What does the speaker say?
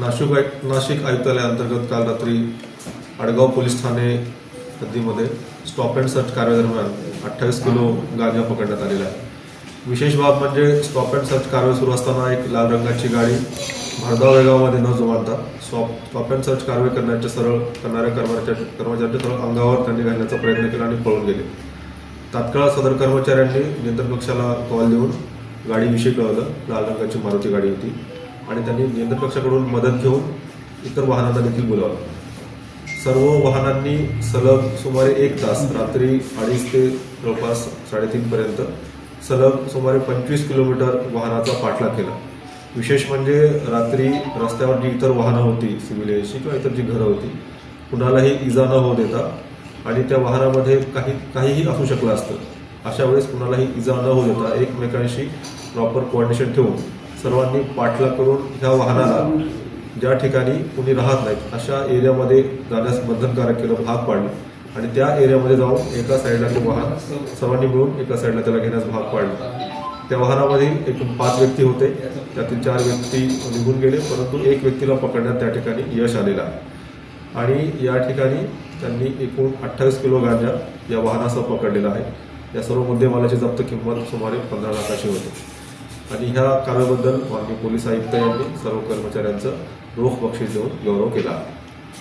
नाशिक आयुक्तालयाअंतर्गत काल रात्री आडगाव पोलीस ठाणे हद्दीमध्ये स्टॉप अँड सर्च कारवाईदरम्यान 28 किलो गांजा पकडण्यात आलेला आहे। विशेष बाब म्हणजे स्टॉप अँड सर्च कारवाई सुरू असताना एक लाल रंगाची गाडी भरधाव वेगामध्ये न जुमानता स्टॉप अँड सर्च कारवाई करणाऱ्या कर्मचाऱ्यांच्या सरळ अंगावर त्यांनी घालण्याचा प्रयत्न केला आणि पळून गेले। तात्काळ सदर कर्मचाऱ्यांनी नियंत्रण कक्षाला कॉल देऊन गाडीविषयी कळवलं। लाल रंगाची मारुती गाडी होती आणि त्यांनी नियंत्रण कक्षाकडून मदत घेऊन इतर वाहनांना देखील बोलावलं। सर्व वाहनांनी सलग सुमारे 1 तास रात्री 2:30 ते जवळपास 3:30 पर्यंत सलग सुमारे 25 किलोमीटर वाहनाचा पाठलाग केला। विशेष म्हणजे रात्री रस्त्यावर जी इतर वाहनं होती सिव्हिलियनची किंवा इतर जी घरं होती कुणालाही इजा न होऊ देता आणि त्या वाहनामध्ये काहीही असू शकलं असतं, अशा वेळेस कुणालाही इजा न होऊ देता एकमेकांशी प्रॉपर कोऑर्डिनेशन ठेवून सर्वांनी पाठलाग करून ह्या वाहनाला ज्या ठिकाणी कुणी राहत नाहीत अशा एरियामध्ये जाण्यास बंधनकारक केलं, भाग पाडलं आणि त्या एरियामध्ये जाऊन एका साईडला ते वाहन सर्वांनी मिळून एका साईडला त्याला घेण्यास भाग पाडलं। त्या वाहनामध्ये एकूण 5 व्यक्ती होते, त्यातील 4 व्यक्ती निघून गेले, परंतु 1 व्यक्तीला पकडण्यात त्या ठिकाणी यश आलेलं आहे आणि या ठिकाणी त्यांनी एकूण 28 किलो गांजा या वाहनासह पकडलेला आहे। या सर्व मुद्देमालाची जप्त किंमत सुमारे 15 लाखाची होती आणि ह्या कारवाईबद्दल माननीय पोलीस आयुक्त यांनी सर्व कर्मचाऱ्यांचं रोख बक्षीस देऊन गौरव केला।